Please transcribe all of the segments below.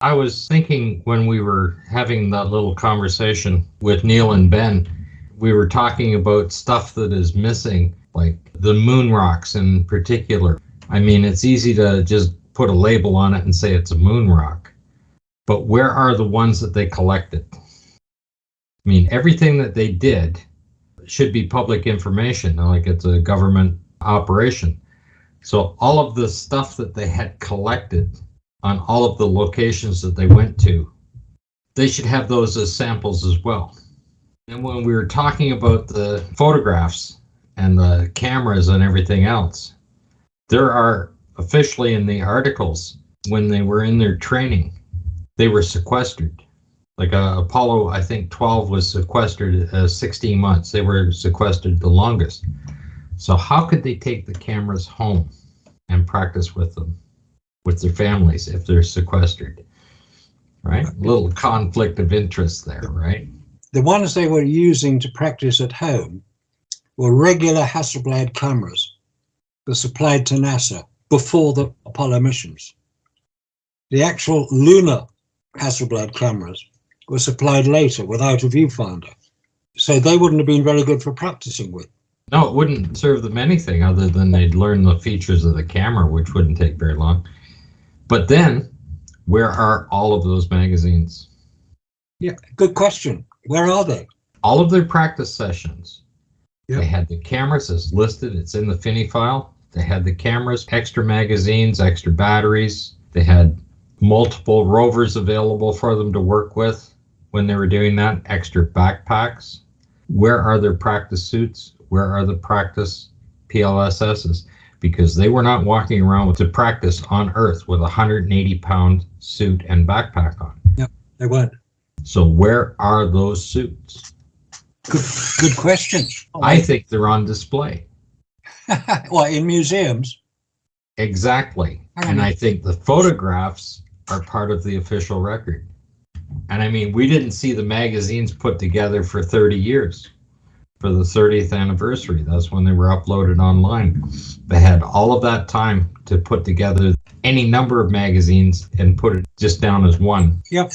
I was thinking when we were having that little conversation with Neil and Ben, we were talking about stuff that is missing, like the moon rocks in particular. I mean, it's easy to just put a label on it and say it's a moon rock, but where are the ones that they collected? I mean, everything that they did should be public information, like it's a government operation. So all of the stuff that they had collected on all of the locations that they went to, they should have those as samples as well. And when we were talking about the photographs and the cameras and everything else, there are officially in the articles, when they were in their training, they were sequestered. Like Apollo, I think 12 was sequestered 16 months. They were sequestered the longest. So how could they take the cameras home and practice with them, with their families, if they're sequestered, right? A little conflict of interest there, right? The ones they were using to practice at home were regular Hasselblad cameras that were supplied to NASA before the Apollo missions. The actual Lunar Hasselblad cameras were supplied later without a viewfinder. So they wouldn't have been very good for practicing with. No, it wouldn't serve them anything other than they'd learn the features of the camera, which wouldn't take very long. But then, where are all of those magazines? Yeah, good question. Where are they? All of their practice sessions. Yep. They had the cameras as listed. It's in the FINI file. They had the cameras, extra magazines, extra batteries. They had multiple rovers available for them to work with when they were doing that, extra backpacks. Where are their practice suits? Where are the practice PLSSs? Because they were not walking around to practice on Earth with a 180-pound suit and backpack on. Yep, they weren't. So where are those suits? Good question. I think they're on display. Well, in museums? Exactly. And I think the photographs are part of the official record. And I mean, we didn't see the magazines put together for 30 years. For the 30th anniversary, that's when they were uploaded online. They had all of that time to put together any number of magazines and put it just down as one. Yep.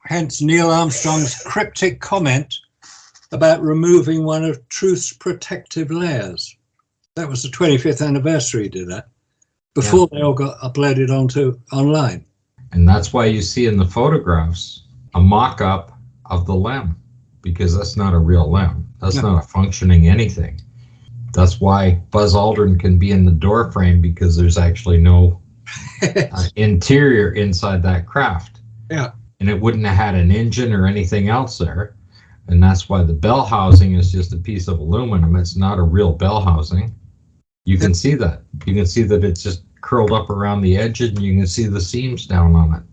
Hence Neil Armstrong's cryptic comment about removing one of Truth's protective layers. That was the 25th anniversary he did that, before they all got uploaded onto online. And that's why you see in the photographs a mock-up of the LEM, because that's not a real LEM. That's not a functioning anything. That's why Buzz Aldrin can be in the door frame, because there's actually no interior inside that craft. Yeah. And it wouldn't have had an engine or anything else there. And that's why the bell housing is just a piece of aluminum. It's not a real bell housing. You can see that. You can see that it's just curled up around the edge, and you can see the seams down on it.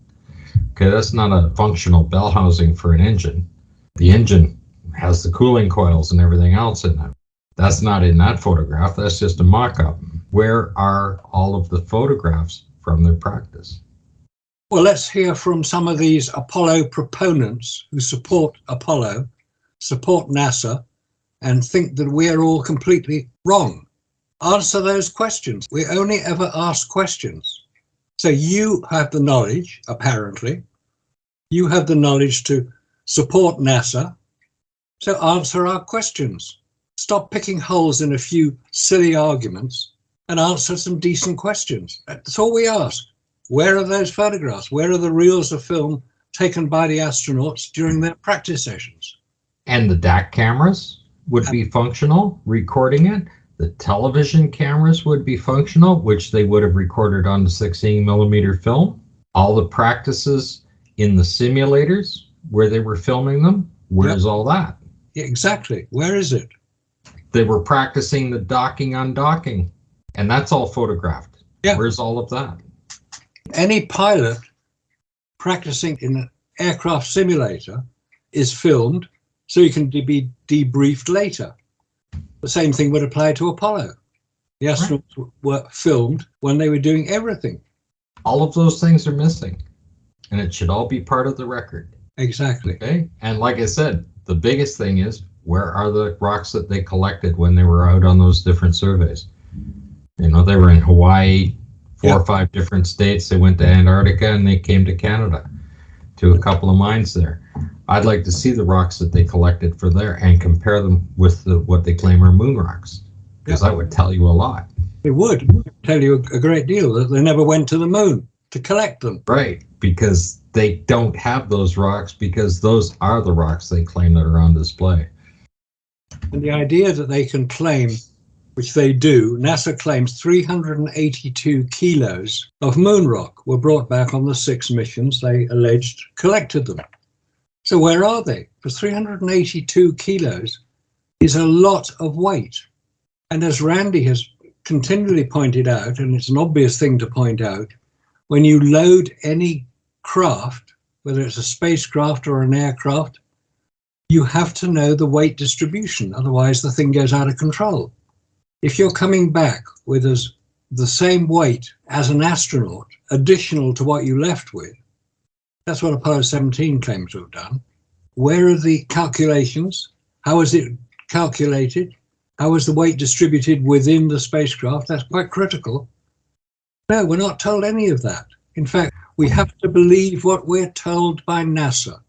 Okay, that's not a functional bell housing for an engine. The engine has the cooling coils and everything else in it. That's not in that photograph. That's just a mock-up. Where are all of the photographs from their practice? Well, let's hear from some of these Apollo proponents who support Apollo, support NASA, and think that we're all completely wrong. Answer those questions. We only ever ask questions. So you have the knowledge, apparently. You have the knowledge to support NASA. So answer our questions. Stop picking holes in a few silly arguments and answer some decent questions. That's all we ask. Where are those photographs? Where are the reels of film taken by the astronauts during their practice sessions? And the DAC cameras would be functional, recording it. The television cameras would be functional, which they would have recorded on the 16-millimeter film. All the practices in the simulators where they were filming them, where's all that? Exactly. Where is it? They were practicing the docking, undocking, and that's all photographed. Yeah. Where's all of that? Any pilot practicing in an aircraft simulator is filmed so you can be debriefed later. The same thing would apply to Apollo. The astronauts were filmed when they were doing everything. All of those things are missing, and it should all be part of the record. Exactly. Okay. And like I said, the biggest thing is, where are the rocks that they collected when they were out on those different surveys? You know, they were in Hawaii, 4 or 5 different states. They went to Antarctica and they came to Canada to a couple of mines there. I'd like to see the rocks that they collected for there and compare them with what they claim are moon rocks, because that would tell you a lot. It would tell you a great deal that they never went to the moon to collect them. Right, because they don't have those rocks, because those are the rocks they claim that are on display. And the idea that they can claim, which they do, NASA claims 382 kilos of moon rock were brought back on the 6 missions they alleged collected them. So where are they? Because 382 kilos is a lot of weight. And as Randy has continually pointed out, and it's an obvious thing to point out, when you load any craft, whether it's a spacecraft or an aircraft, you have to know the weight distribution, otherwise the thing goes out of control. If you're coming back with the same weight as an astronaut, additional to what you left with, that's what Apollo 17 claims to have done. Where are the calculations? How is it calculated? How is the weight distributed within the spacecraft? That's quite critical. No, we're not told any of that. In fact, we have to believe what we're told by NASA.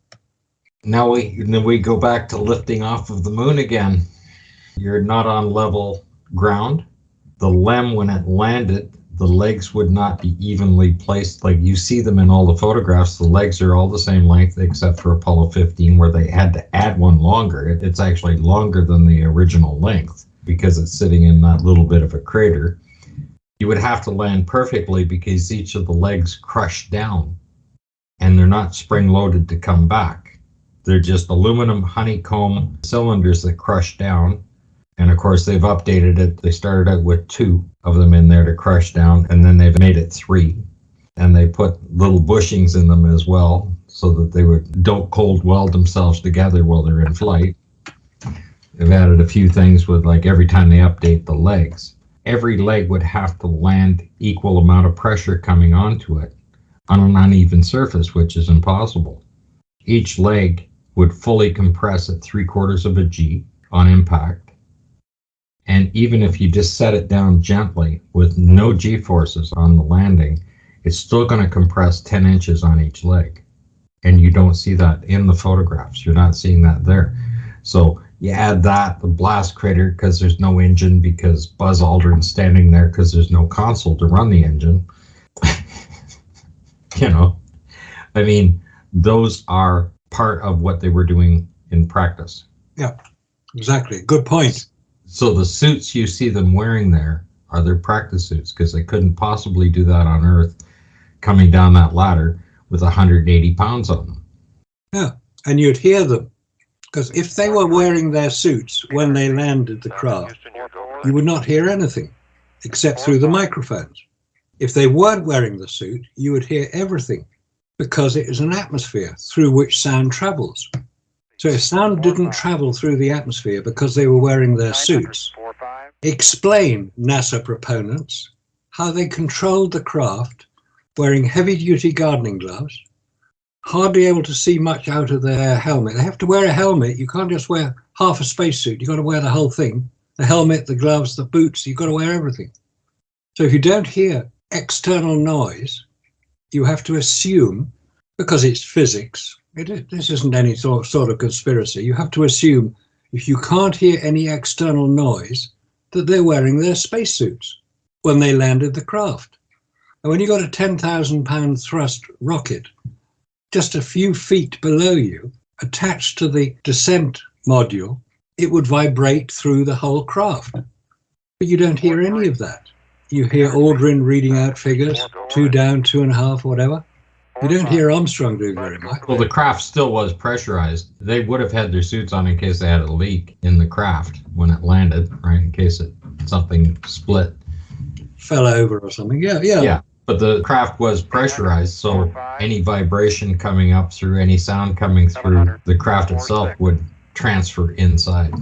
Now we go back to lifting off of the moon again. You're not on level ground. The LEM, when it landed, the legs would not be evenly placed. Like you see them in all the photographs, the legs are all the same length except for Apollo 15, where they had to add one longer. It's actually longer than the original length because it's sitting in that little bit of a crater. You would have to land perfectly because each of the legs crush down and they're not spring loaded to come back. They're just aluminum honeycomb cylinders that crush down. And of course, they've updated it. They started out with 2 of them in there to crush down, and then they've made it 3. And they put little bushings in them as well, so that they don't cold weld themselves together while they're in flight. They've added a few things with, like, every time they update the legs, every leg would have to land equal amount of pressure coming onto it on an uneven surface, which is impossible. Each leg would fully compress at 3/4 of a G on impact. And even if you just set it down gently with no G-forces on the landing, it's still going to compress 10 inches on each leg. And you don't see that in the photographs. You're not seeing that there. So you add that, the blast crater, because there's no engine, because Buzz Aldrin's standing there because there's no console to run the engine. You know, I mean, those are part of what they were doing in practice. Yeah, exactly. Good point. So the suits you see them wearing there are their practice suits, because they couldn't possibly do that on Earth coming down that ladder with 180 pounds on them. Yeah, and you'd hear them, because if they were wearing their suits when they landed the craft, you would not hear anything except through the microphones. If they weren't wearing the suit, you would hear everything, because it is an atmosphere through which sound travels. So if sound didn't travel through the atmosphere because they were wearing their suits, explain, NASA proponents, how they controlled the craft wearing heavy-duty gardening gloves, hardly able to see much out of their helmet. They have to wear a helmet. You can't just wear half a spacesuit. You've got to wear the whole thing. The helmet, the gloves, the boots, you've got to wear everything. So if you don't hear external noise, you have to assume, because it's physics, this isn't any sort of conspiracy, you have to assume if you can't hear any external noise, that they're wearing their spacesuits when they landed the craft. And when you got a 10,000-pound thrust rocket just a few feet below you, attached to the descent module, it would vibrate through the whole craft. But you don't hear any of that. You hear Aldrin reading out figures, 2 down, 2.5, whatever. You don't hear Armstrong doing very much. Well, the craft still was pressurized. They would have had their suits on in case they had a leak in the craft when it landed, right? In case something split. Fell over or something. Yeah. But the craft was pressurized, so any vibration coming up through, any sound coming through the craft itself would transfer inside.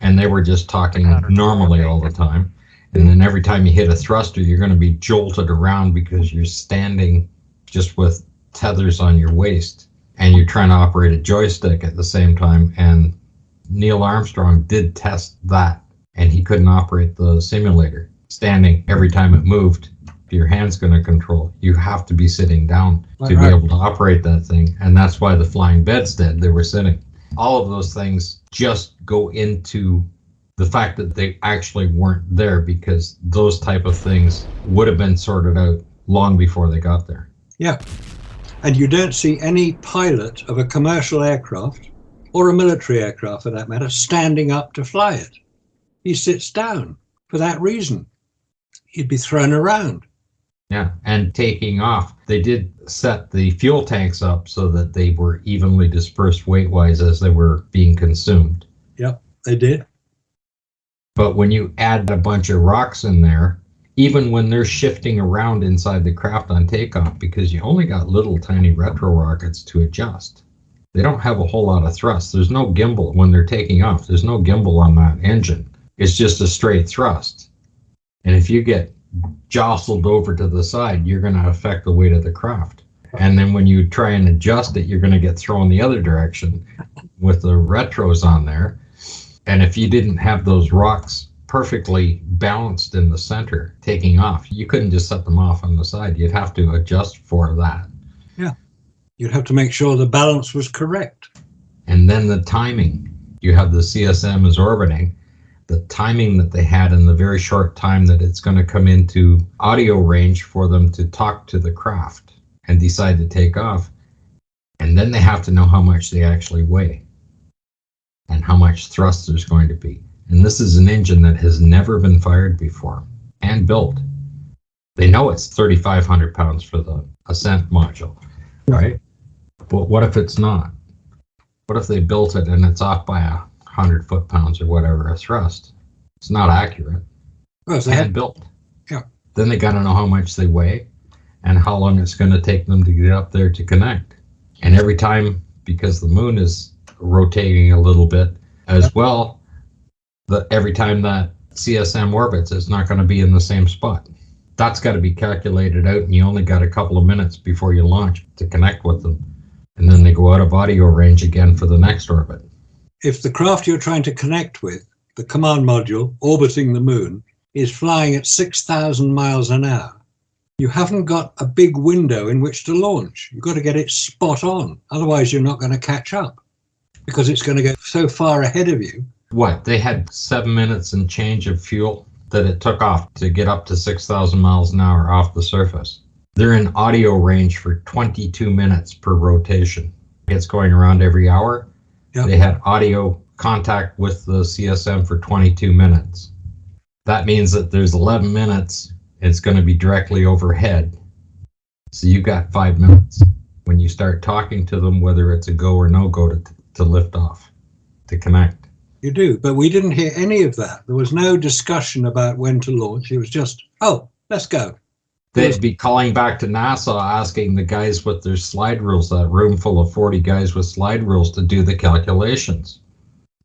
And they were just talking normally all the time. And then every time you hit a thruster, you're going to be jolted around because you're standing just with tethers on your waist and you're trying to operate a joystick at the same time. And Neil Armstrong did test that, and he couldn't operate the simulator standing every time it moved. your hand's going to control. You have to be sitting down to Right. be able to operate that thing. And that's why the flying bedstead, they were sitting. All of those things just go into the fact that they actually weren't there, because those type of things would have been sorted out long before they got there. Yeah. And you don't see any pilot of a commercial aircraft, or a military aircraft for that matter, standing up to fly it. He sits down for that reason. He'd be thrown around. Yeah, and taking off, they did set the fuel tanks up so that they were evenly dispersed weight-wise as they were being consumed. Yep, they did. But when you add a bunch of rocks in there, even when they're shifting around inside the craft on takeoff, because you only got little tiny retro rockets to adjust, they don't have a whole lot of thrust. There's no gimbal when they're taking off. There's no gimbal on that engine. It's just a straight thrust. And if you get jostled over to the side, you're going to affect the weight of the craft. And then when you try and adjust it, you're going to get thrown the other direction with the retros on there. And if you didn't have those rocks perfectly balanced in the center taking off, you couldn't just set them off on the side. You'd have to adjust for that. Yeah. You'd have to make sure the balance was correct. And then the timing. You have the CSM is orbiting. The timing that they had in the very short time that it's going to come into audio range for them to talk to the craft and decide to take off. And then they have to know how much they actually weigh and how much thrust there's going to be. And this is an engine that has never been fired before and built. They know it's 3,500 pounds for the ascent module, right? But what if it's not? What if they built it and it's off by 100 foot-pounds or whatever a thrust? It's not accurate. Well, they had built. Yeah. Then they got to know how much they weigh and how long it's going to take them to get up there to connect. And every time, because the moon is rotating a little bit as well, every time that CSM orbits, it's not going to be in the same spot. That's got to be calculated out, and you only got a couple of minutes before you launch to connect with them. And then they go out of audio range again for the next orbit. If the craft you're trying to connect with, the command module orbiting the moon, is flying at 6,000 miles an hour, you haven't got a big window in which to launch. You've got to get it spot on. Otherwise, you're not going to catch up because it's going to go so far ahead of you. What? They had 7 minutes and change of fuel that it took off to get up to 6,000 miles an hour off the surface. They're in audio range for 22 minutes per rotation. It's going around every hour. Yep. They had audio contact with the CSM for 22 minutes. That means that there's 11 minutes. It's going to be directly overhead. So you got 5 minutes when you start talking to them, whether it's a go or no go to lift off, to connect. You do, but we didn't hear any of that. There was no discussion about when to launch. It was just, oh, let's go. They'd be calling back to NASA asking the guys with their slide rules, that room full of 40 guys with slide rules, to do the calculations.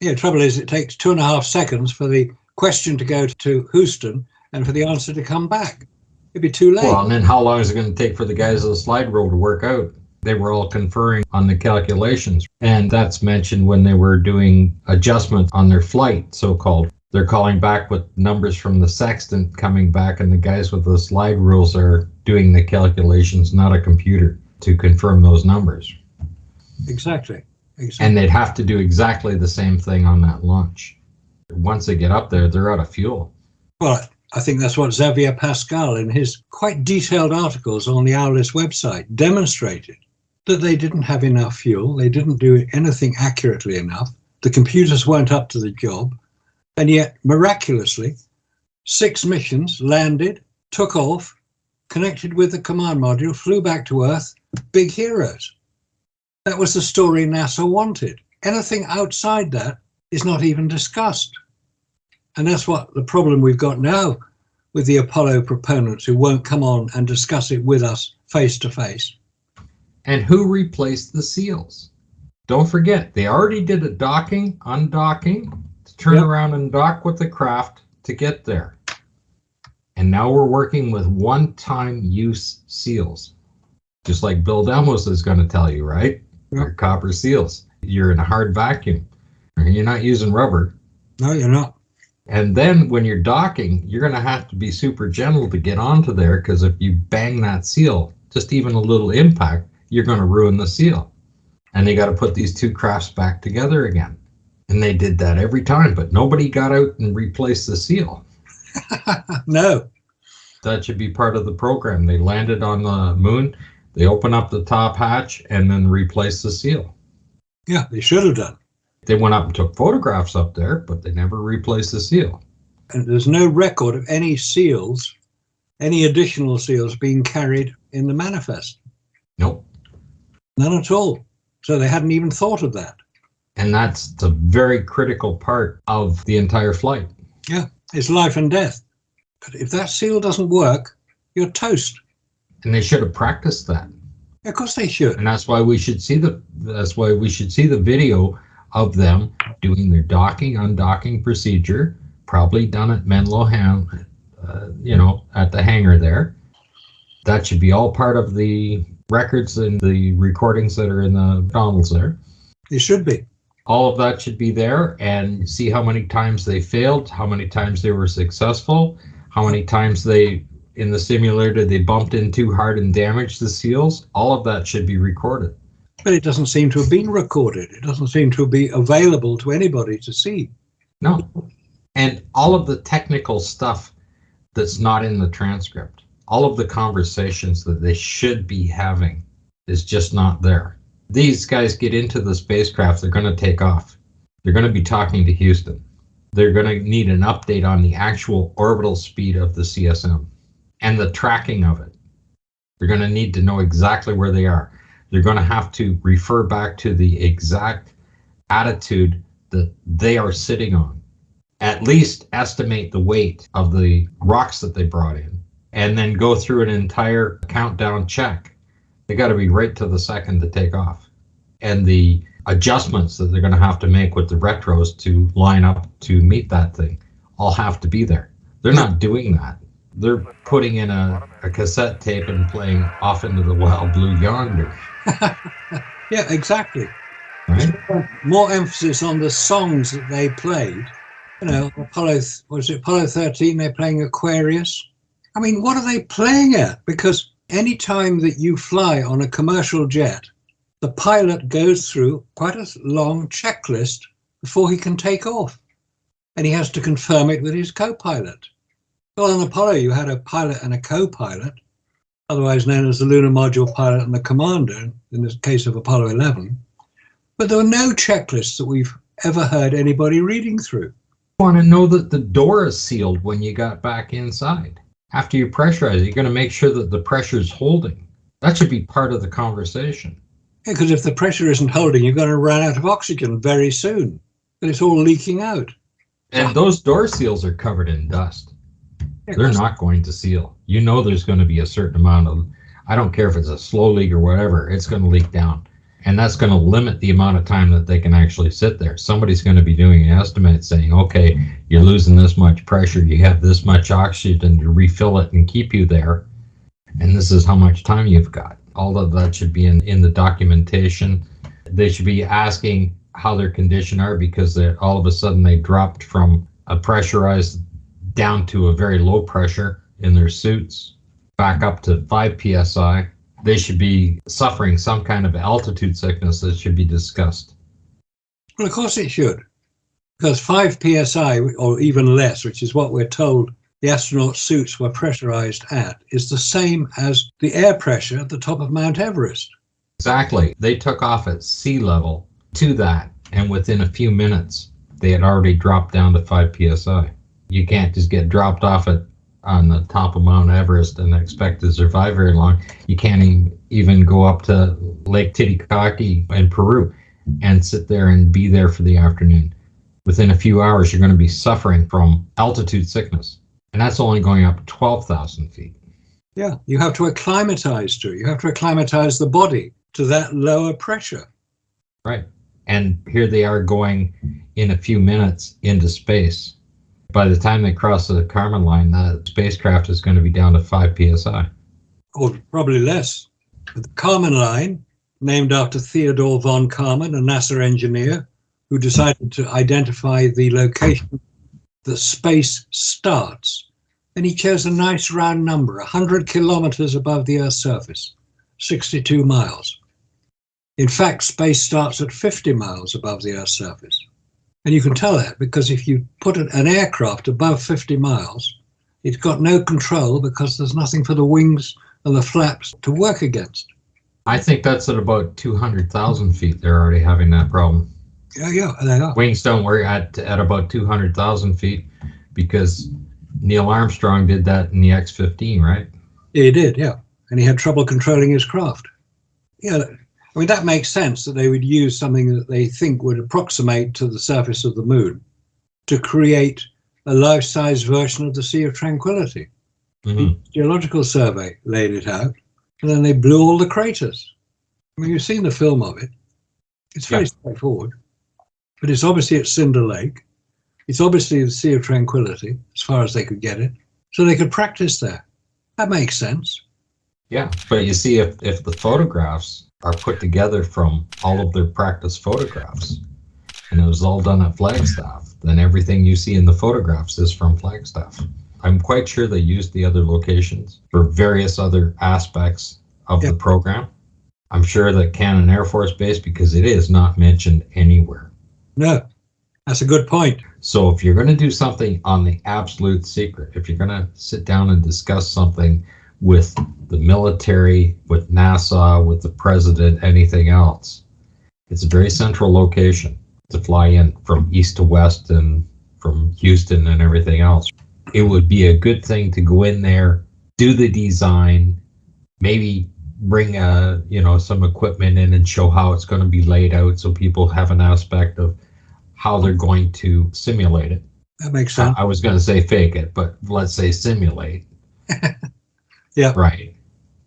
Yeah, the trouble is it takes 2.5 seconds for the question to go to Houston and for the answer to come back. It'd be too late. Well, and then how long is it going to take for the guys with the slide rule to work out? They were all conferring on the calculations. And that's mentioned when they were doing adjustments on their flight, so-called. They're calling back with numbers from the sextant coming back, and the guys with the slide rules are doing the calculations, not a computer, to confirm those numbers. Exactly. And they'd have to do exactly the same thing on that launch. Once they get up there, they're out of fuel. Well, I think that's what Xavier Pascal, in his quite detailed articles on the Owlis website, demonstrated, that they didn't have enough fuel. They didn't do anything accurately enough. The computers weren't up to the job. And yet, miraculously, 6 missions landed, took off, connected with the command module, flew back to Earth, big heroes. That was the story NASA wanted. Anything outside that is not even discussed. And that's what the problem we've got now with the Apollo proponents who won't come on and discuss it with us face to face. And who replaced the SEALs? Don't forget, they already did a docking, undocking, to turn around and dock with the craft to get there. And now we're working with one-time use SEALs. Just like Bill Demos is going to tell you, right? Your copper SEALs. You're in a hard vacuum. You're not using rubber. No, you're not. And then when you're docking, you're going to have to be super gentle to get onto there, because if you bang that seal, just even a little impact, you're going to ruin the seal. And they got to put these two crafts back together again. And they did that every time, but nobody got out and replaced the seal. No. That should be part of the program. They landed on the moon, they open up the top hatch, and then replace the seal. Yeah, they should have done. They went up and took photographs up there, but they never replaced the seal. And there's no record of any seals, any additional seals being carried in the manifest. Nope. None at all. So they hadn't even thought of that. And that's the very critical part of the entire flight. Yeah, it's life and death. But if that seal doesn't work, you're toast. And they should have practiced that. Of course they should. And that's why we should see the video of them doing their docking, undocking procedure, probably done at Menlo Ham, at the hangar there. That should be all part of the records and the recordings that are in the tunnels there. It should be. All of that should be there, and see how many times they failed, how many times they were successful, how many times in the simulator they bumped in too hard and damaged the seals. All of that should be recorded. But it doesn't seem to have been recorded. It doesn't seem to be available to anybody to see. No. And all of the technical stuff that's not in the transcript, all of the conversations that they should be having, is just not there. These guys get into the spacecraft, they're going to take off. They're going to be talking to Houston. They're going to need an update on the actual orbital speed of the CSM and the tracking of it. They're going to need to know exactly where they are. They're going to have to refer back to the exact attitude that they are sitting on. At least estimate the weight of the rocks that they brought in, and then go through an entire countdown check. They got to be right to the second to take off. And the adjustments that they're going to have to make with the retros to line up to meet that thing all have to be there. They're not doing that. They're putting in a cassette tape and playing Off Into the Wild Blue Yonder. Yeah, exactly. Right? More emphasis on the songs that they played. Apollo 13, they're playing Aquarius. I mean, what are they playing at? Because any time that you fly on a commercial jet, the pilot goes through quite a long checklist before he can take off. And he has to confirm it with his co-pilot. Well, on Apollo, you had a pilot and a co-pilot, otherwise known as the lunar module pilot and the commander, in the case of Apollo 11. But there were no checklists that we've ever heard anybody reading through. You want to know that the door is sealed when you got back inside. After you pressurize it, you're going to make sure that the pressure is holding. That should be part of the conversation. Yeah, because if the pressure isn't holding, you're going to run out of oxygen very soon. And it's all leaking out. And those door seals are covered in dust. Yeah, They're not going to seal. You know there's going to be a certain amount of, I don't care if it's a slow leak or whatever, it's going to leak down. And that's going to limit the amount of time that they can actually sit there. Somebody's going to be doing an estimate saying, okay, you're losing this much pressure, you have this much oxygen to refill it and keep you there, and this is how much time you've got. All of that should be in the documentation. They should be asking how their condition are, because all of a sudden they dropped from a pressurized down to a very low pressure in their suits, back up to 5 psi. They should be suffering some kind of altitude sickness that should be discussed. Well, of course it should. Because 5 psi, or even less, which is what we're told the astronaut suits were pressurized at, is the same as the air pressure at the top of Mount Everest. Exactly. They took off at sea level to that, and within a few minutes, they had already dropped down to 5 psi. You can't just get dropped off on the top of Mount Everest and expect to survive very long. You can't even go up to Lake Titicaca in Peru and sit there and be there for the afternoon. Within a few hours, you're going to be suffering from altitude sickness. And that's only going up 12,000 feet. Yeah, you have to acclimatize to it. You have to acclimatize the body to that lower pressure. Right. And here they are going in a few minutes into space. By the time they cross the Kármán line, the spacecraft is going to be down to 5 psi. Or probably less. The Kármán line, named after Theodore von Kármán, a NASA engineer who decided to identify the location that space starts. And he chose a nice round number, 100 kilometers above the Earth's surface, 62 miles. In fact, space starts at 50 miles above the Earth's surface. And you can tell that because if you put an aircraft above 50 miles, it's got no control because there's nothing for the wings and the flaps to work against. I think that's at about 200,000 feet. They're already having that problem. Yeah, they are. Wings don't work at about 200,000 feet because Neil Armstrong did that in the X-15, right? He did, yeah. And he had trouble controlling his craft. Yeah, I mean, that makes sense that they would use something that they think would approximate to the surface of the moon to create a life-size version of the Sea of Tranquility. Mm-hmm. The Geological Survey laid it out, and then they blew all the craters. I mean, you've seen the film of it. It's very straightforward, but it's obviously at Cinder Lake. It's obviously the Sea of Tranquility, as far as they could get it, so they could practice there. That makes sense. Yeah, but you see, if the photographs are put together from all of their practice photographs, and it was all done at Flagstaff, then everything you see in the photographs is from Flagstaff. I'm quite sure they used the other locations for various other aspects of the program. I'm sure that Cannon Air Force Base, because it is not mentioned anywhere. No, that's a good point. So if you're going to do something on the absolute secret, if you're going to sit down and discuss something with the military, with NASA, with the president, anything else, it's a very central location to fly in from east to west and from Houston and everything else. It would be a good thing to go in there, do the design, maybe bring some equipment in and show how it's going to be laid out so people have an aspect of how they're going to simulate it. That makes sense. I was going to say fake it, but let's say simulate. Yeah. Right.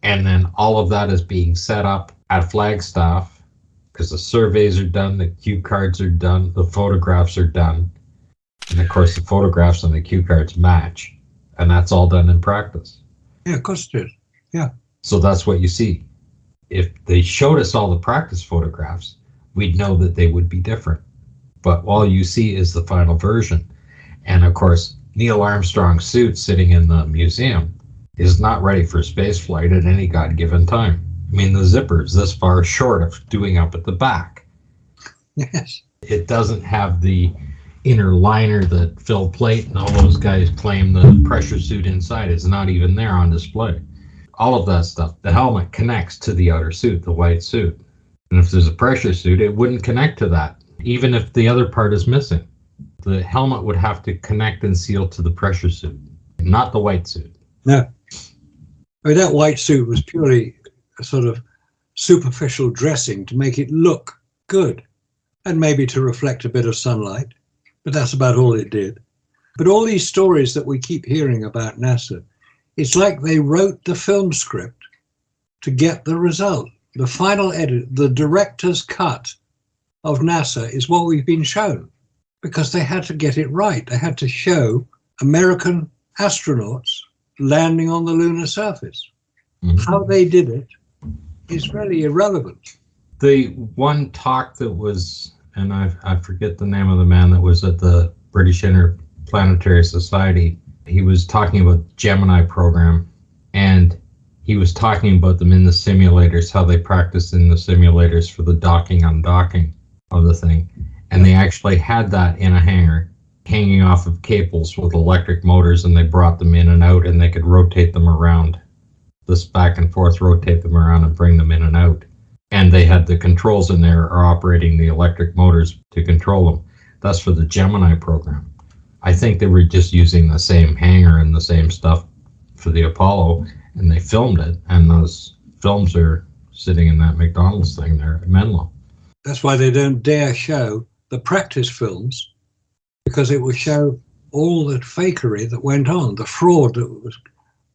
And then all of that is being set up at Flagstaff because the surveys are done, the cue cards are done, the photographs are done. And of course, the photographs and the cue cards match. And that's all done in practice. Yeah, of course it is. Yeah. So that's what you see. If they showed us all the practice photographs, we'd know that they would be different. But all you see is the final version. And of course, Neil Armstrong's suit sitting in the museum is not ready for space flight at any god-given time. I mean, the zipper's this far short of doing up at the back. Yes. It doesn't have the inner liner that Phil Plait and all those guys claim the pressure suit inside is not even there on display. All of that stuff. The helmet connects to the outer suit, the white suit. And if there's a pressure suit, it wouldn't connect to that, even if the other part is missing. The helmet would have to connect and seal to the pressure suit, not the white suit. No. I mean, that white suit was purely a sort of superficial dressing to make it look good and maybe to reflect a bit of sunlight, but that's about all it did. But all these stories that we keep hearing about NASA, it's like they wrote the film script to get the result. The final edit, the director's cut of NASA is what we've been shown because they had to get it right. They had to show American astronauts landing on the lunar surface. Mm-hmm. How they did it is really irrelevant. The one talk that was, and I forget the name of the man that was at the British Interplanetary Society, he was talking about the Gemini program, and he was talking about them in the simulators, how they practiced in the simulators for the docking, undocking of the thing. And they actually had that in a hangar, hanging off of cables with electric motors, and they brought them in and out, and they could rotate them around, this back and forth, rotate them around and bring them in and out. And they had the controls in there are operating the electric motors to control them. That's for the Gemini program. I think they were just using the same hangar and the same stuff for the Apollo, and they filmed it, and those films are sitting in that McDonald's thing there at Menlo. That's why they don't dare show the practice films, because it will show all the fakery that went on, the fraud that was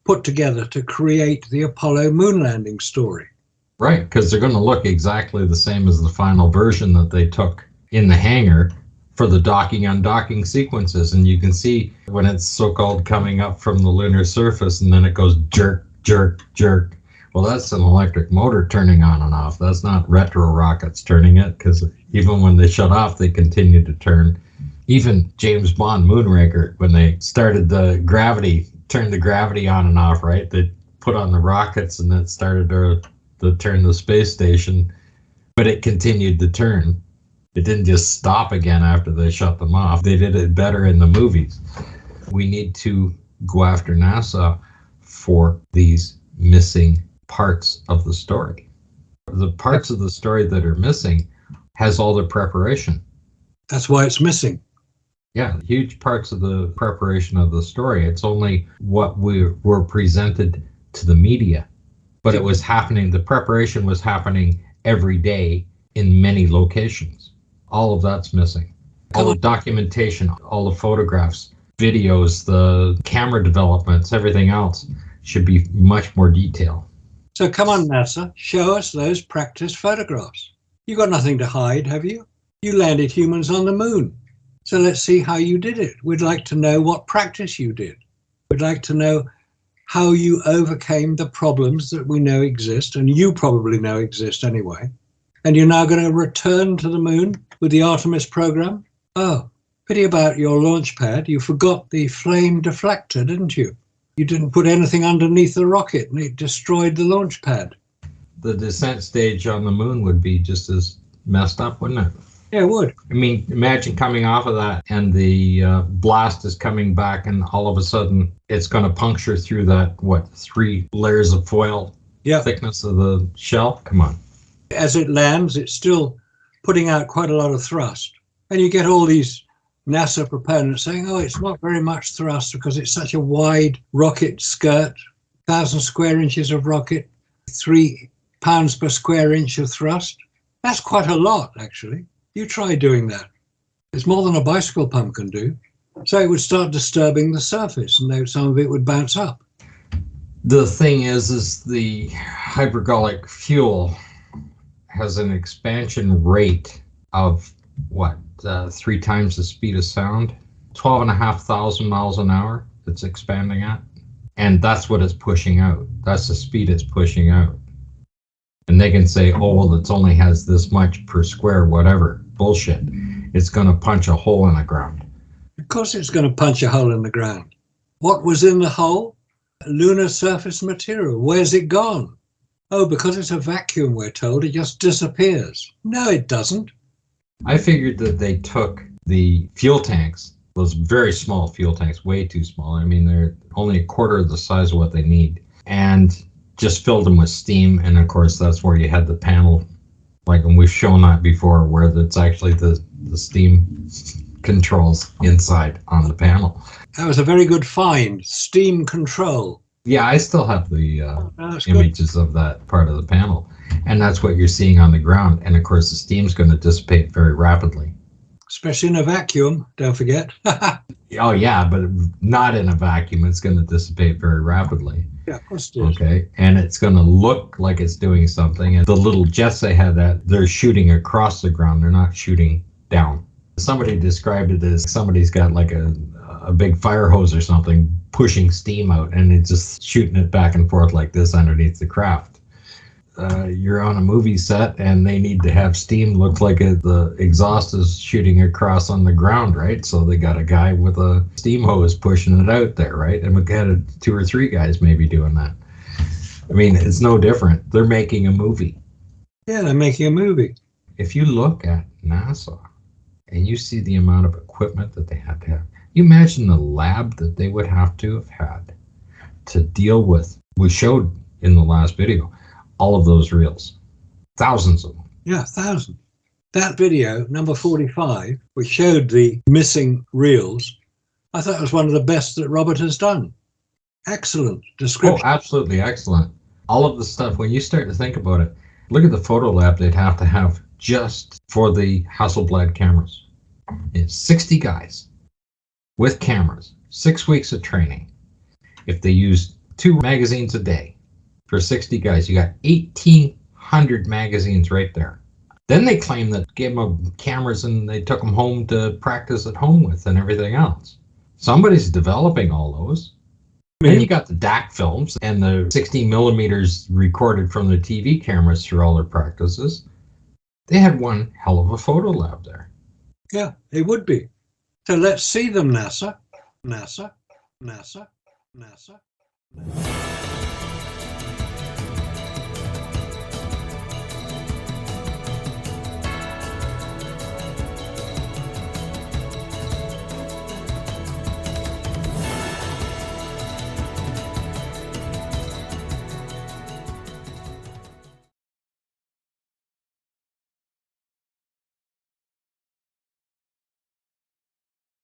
put together to create the Apollo moon landing story. Right, because they're going to look exactly the same as the final version that they took in the hangar for the docking, undocking sequences. And you can see when it's so-called coming up from the lunar surface, and then it goes jerk, jerk, jerk. Well, that's an electric motor turning on and off. That's not retro rockets turning it, because even when they shut off, they continue to turn. Even James Bond Moonraker, when they started turned the gravity on and off, right? They put on the rockets and then started to turn the space station, but it continued to turn. It didn't just stop again after they shut them off. They did it better in the movies. We need to go after NASA for these missing parts of the story. The parts of the story that are missing has all the preparation. That's why it's missing. Yeah, huge parts of the preparation of the story. It's only what were presented to the media. But it was happening, the preparation was happening every day in many locations. All of that's missing. All the documentation, all the photographs, videos, the camera developments, everything else should be much more detailed. So come on, NASA, show us those practice photographs. You got nothing to hide, have you? You landed humans on the moon. So let's see how you did it. We'd like to know what practice you did. We'd like to know how you overcame the problems that we know exist, and you probably know exist anyway. And you're now going to return to the moon with the Artemis program? Oh, pity about your launch pad. You forgot the flame deflector, didn't you? You didn't put anything underneath the rocket and it destroyed the launch pad. The descent stage on the moon would be just as messed up, wouldn't it? Yeah, it would. I mean, imagine coming off of that and the blast is coming back and all of a sudden it's going to puncture through that, 3 layers of foil thickness of the shell? Come on. As it lands, it's still putting out quite a lot of thrust. And you get all these NASA proponents saying, oh, it's not very much thrust because it's such a wide rocket skirt, 1,000 square inches of rocket, 3 pounds per square inch of thrust. That's quite a lot, actually. You try doing that. It's more than a bicycle pump can do. So it would start disturbing the surface and then some of it would bounce up. The thing is the hypergolic fuel has an expansion rate of 3 times the speed of sound, 12,500 miles an hour it's expanding at. And that's what it's pushing out. That's the speed it's pushing out. And they can say, oh, well, it only has this much per square, whatever. Bullshit. It's going to punch a hole in the ground. Of course it's going to punch a hole in the ground. What was in the hole? Lunar surface material. Where's it gone? Oh, because it's a vacuum, we're told, it just disappears. No, it doesn't. I figured that they took the fuel tanks, those very small fuel tanks, way too small. I mean, they're only a quarter of the size of what they need, and just filled them with steam. And of course, that's where you had the panel, and we've shown that before, where it's actually the steam controls inside on the panel. That was a very good find, steam control. Yeah, I still have the images of that part of the panel. And that's what you're seeing on the ground. And of course, the steam's going to dissipate very rapidly. Especially in a vacuum, don't forget. Oh, yeah, but not in a vacuum. It's going to dissipate very rapidly. Yeah, of course it is. Okay, and it's going to look like it's doing something. And the little jets they had, they're shooting across the ground. They're not shooting down. Somebody described it as somebody's got like a big fire hose or something pushing steam out, and it's just shooting it back and forth like this underneath the craft. You're on a movie set and they need to have steam look like the exhaust is shooting across on the ground, right? So they got a guy with a steam hose pushing it out there, right? And we had 2 or 3 guys maybe doing that. I mean, it's no different. They're making a movie. Yeah, they're making a movie. If you look at NASA and you see the amount of equipment that they had to have, you imagine the lab that they would have had to deal with. We showed in the last video all of those reels, thousands of them. Yeah, thousands. That video, number 45, which showed the missing reels, I thought was one of the best that Robert has done. Excellent description. Oh, absolutely excellent. All of the stuff, when you start to think about it, look at the photo lab they'd have to have just for the Hasselblad cameras. It's 60 guys with cameras, 6 weeks of training. If they used 2 magazines a day for 60 guys, you got 1,800 magazines right there. Then they claim that gave them cameras and they took them home to practice at home with and everything else. Somebody's developing all those. Then you got the DAC films and the 16 millimeters recorded from the TV cameras through all their practices. They had one hell of a photo lab there. Yeah, it would be. So let's see them, NASA, NASA, NASA, NASA.